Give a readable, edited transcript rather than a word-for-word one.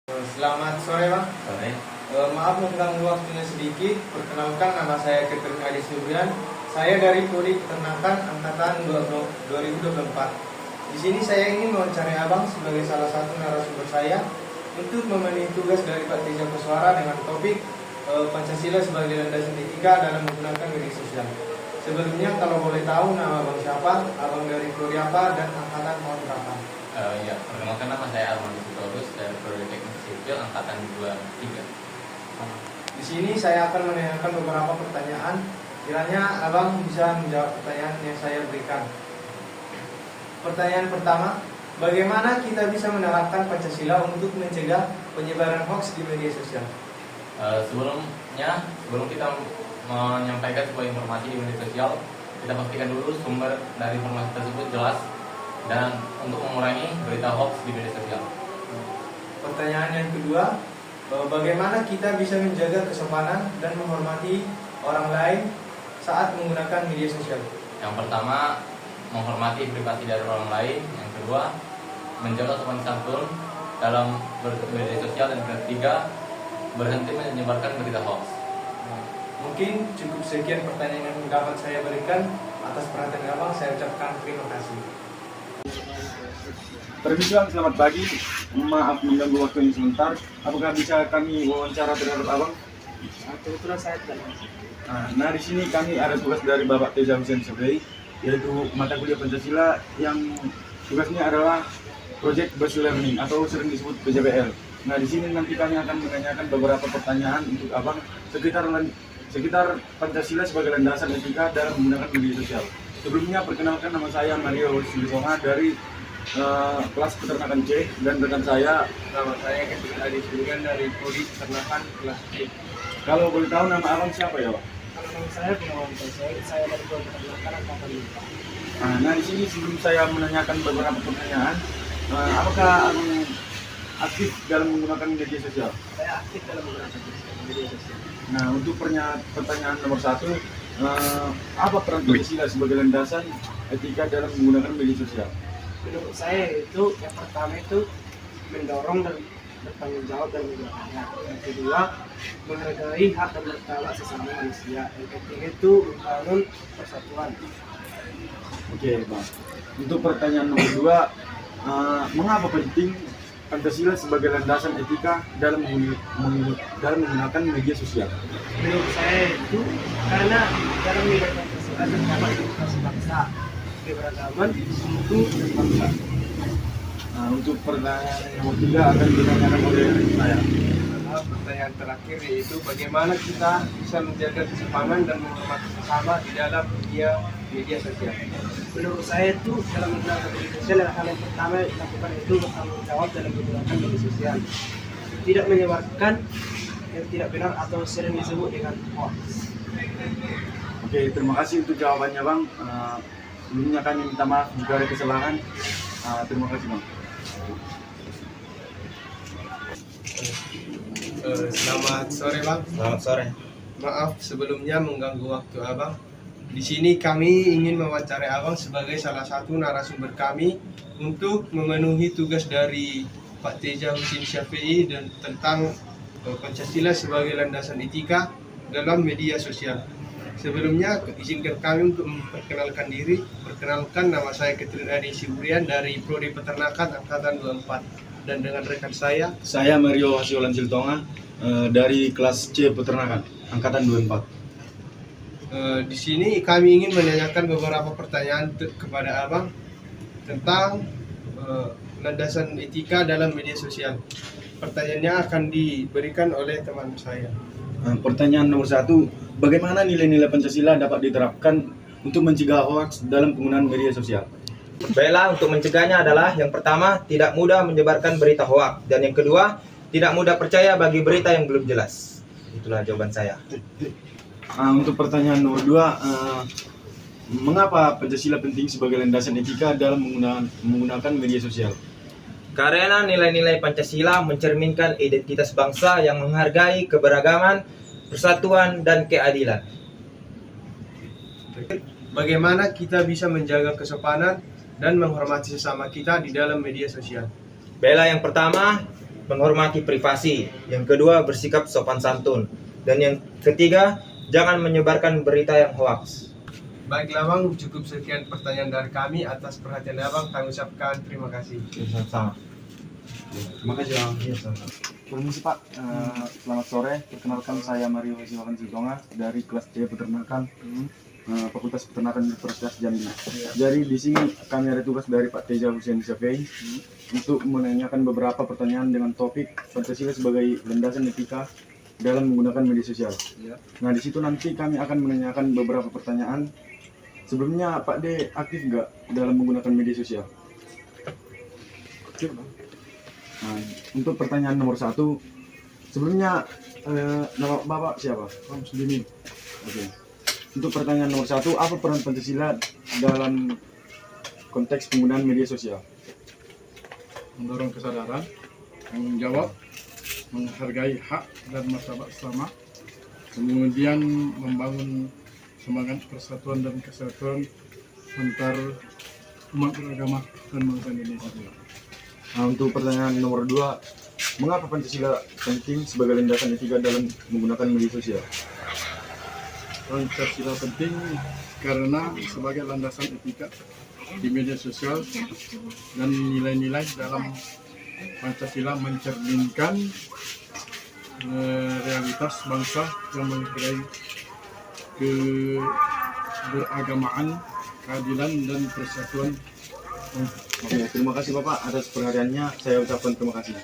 Selamat sore, Bang. Sore. Maaf mengganggu waktunya sedikit. Perkenalkan, nama saya Catherine Adi Subrian. Saya dari Prodi Peternakan Angkatan 2024. Di sini saya ingin mewawancari Abang sebagai salah satu narasumber saya untuk memenuhi tugas dari Pak Teja Koswara dengan topik Pancasila sebagai landasan etika dalam menggunakan media sosial. Sebelumnya, kalau boleh tahu nama Abang siapa, Abang dari Prodi apa, dan angkatan tahun berapa? Ya, perkenalkan nama saya Armando Sitorus dari Prodi Teknik Sipil Angkatan 23. Di sini saya akan menanyakan beberapa pertanyaan. Kiranya Abang bisa menjawab pertanyaan yang saya berikan. Pertanyaan pertama, bagaimana kita bisa menerapkan Pancasila untuk mencegah penyebaran hoaks di media sosial? Sebelum kita menyampaikan sebuah informasi di media sosial, kita pastikan dulu sumber dari informasi tersebut jelas dan untuk mengurangi berita hoax di media sosial. Pertanyaan yang kedua, bagaimana kita bisa menjaga kesopanan dan menghormati orang lain saat menggunakan media sosial? Yang pertama, menghormati privasi dari orang lain. Yang kedua, menjaga sopan santun dalam media sosial. Dan ketiga, berhenti menyebarkan berita hoax. Mungkin cukup sekian pertanyaan yang dapat saya berikan. Atas perhatian Abang, saya ucapkan terima kasih. Permisi Bang, selamat pagi. Maaf mengganggu waktunya sebentar. Apakah bisa kami wawancara terhadap Abang? Kebetulan saya tidak. Nah, di sini kami ada tugas dari Bapak Teja Hussein Sebei, yaitu mata kuliah Pancasila yang tugasnya adalah Project Based Learning atau sering disebut PJBL. Nah, di sini nanti kami akan menanyakan beberapa pertanyaan untuk Abang sekitar Pancasila sebagai landasan etika dalam menggunakan media sosial. Sebelumnya perkenalkan, nama saya Mario Silitonga dari kelas peternakan C, dan rekan saya Nama saya Catherine Adi Subrian dari Prodi Peternakan kelas C. kalau boleh tahu nama Abang siapa ya Pak? Nama saya Gunawan Tosai, saya dari Prodi Peternakan angkatan 5. Nah, di sini sebelum saya menanyakan beberapa pertanyaan, apakah Abang aktif dalam menggunakan media sosial? Saya aktif dalam menggunakan media sosial. Nah, untuk pertanyaan nomor 1, apa peran Pancasila sebagai landasan etika dalam menggunakan media sosial? Menurut saya itu yang pertama itu mendorong dan bertanggung jawab dalam menggunakannya. Yang kedua, menghargai hak dan martabat sesama manusia. Yang ketiga itu membangun persatuan. Oke, Bang. Untuk pertanyaan nomor 2, mengapa penting Pancasila sebagai landasan etika dalam menggunakan media sosial? Menurut saya itu karena dalam media Pancasila terdapat edukasi bangsa, keberagaman, suku, dan bangsa. Nah, untuk pertanyaan nomor 3 akan ditanyakan oleh saya. Pertanyaan terakhir yaitu bagaimana kita bisa menjaga kesopanan dan menghormati sesama di dalam media sosial. Menurut saya itu dalam menggunakan media sosial hal yang pertama dilakukan itu bertanggung jawab dalam menggunakan media sosial. Tidak menyebarkan yang tidak benar atau sering disebut dengan hoax. Oke, terima kasih untuk jawabannya Bang. Sebelumnya kami minta maaf jika ada kesalahan. Terima kasih Bang. Selamat sore Bang. Selamat sore. Maaf sebelumnya mengganggu waktu Abang. Di sini kami ingin mewawancari Abang sebagai salah satu narasumber kami untuk memenuhi tugas dari Pak Teja Hussein Syafi'i dan tentang Pancasila sebagai landasan etika dalam media sosial. Sebelumnya izinkan kami untuk memperkenalkan diri. Perkenalkan, nama saya Catherine Adi Subrian dari Prodi Peternakan Angkatan 24, dan dengan rekan saya Mario Hasiolan Siltonga dari kelas C Peternakan Angkatan 24. Di sini kami ingin menanyakan beberapa pertanyaan kepada Abang tentang landasan etika dalam media sosial. Pertanyaannya akan diberikan oleh teman saya. Pertanyaan nomor 1, bagaimana nilai-nilai Pancasila dapat diterapkan untuk mencegah hoaks dalam penggunaan media sosial? Bela untuk mencegahnya adalah yang pertama, tidak mudah menyebarkan berita hoak, dan yang kedua, tidak mudah percaya bagi berita yang belum jelas. Itulah jawaban saya. Untuk pertanyaan nomor 2, mengapa Pancasila penting sebagai landasan etika dalam menggunakan media sosial? Karena nilai-nilai Pancasila mencerminkan identitas bangsa yang menghargai keberagaman, persatuan, dan keadilan. Bagaimana kita bisa menjaga kesopanan dan menghormati sesama kita di dalam media sosial? Bela yang pertama, menghormati privasi. Yang kedua, bersikap sopan santun. Dan yang ketiga, jangan menyebarkan berita yang hoaks. Baiklah Bang, cukup sekian pertanyaan dari kami. Atas perhatian Abang, kami ucapkan terima kasih. Sama-sama. Terima kasih Bang. Iya, sama-sama. Permisi Pak, selamat sore. Perkenalkan saya Mario Siwakan Sitonga dari kelas C Peternakan, Fakultas Peternakan Universitas Jambi. Jadi di sini kami ada tugas dari Pak Teja Hussein Syafei untuk menanyakan beberapa pertanyaan dengan topik Pancasila sebagai landasan etika dalam menggunakan media sosial. Nah di situ nanti kami akan menanyakan beberapa pertanyaan. Sebelumnya Pak D aktif nggak dalam menggunakan media sosial? Aktif. Nah, untuk pertanyaan nomor 1, sebelumnya nama Bapak siapa? Om Sudimin. Oke. Untuk pertanyaan nomor 1, apa peran Pancasila dalam konteks penggunaan media sosial? Mendorong kesadaran, tanggung jawab, menghargai hak dan martabat sama, kemudian membangun semangat persatuan dan kesatuan antar umat beragama dan bangsa Indonesia. Nah, untuk pertanyaan nomor 2, mengapa Pancasila penting sebagai landasan etika dalam menggunakan media sosial? Pancasila penting karena sebagai landasan etika di media sosial dan nilai-nilai dalam Pancasila mencerminkan realitas bangsa yang menghargai keberagamaan, keadilan dan persatuan. Oke, terima kasih Bapak atas perhatiannya. Saya ucapkan terima kasih.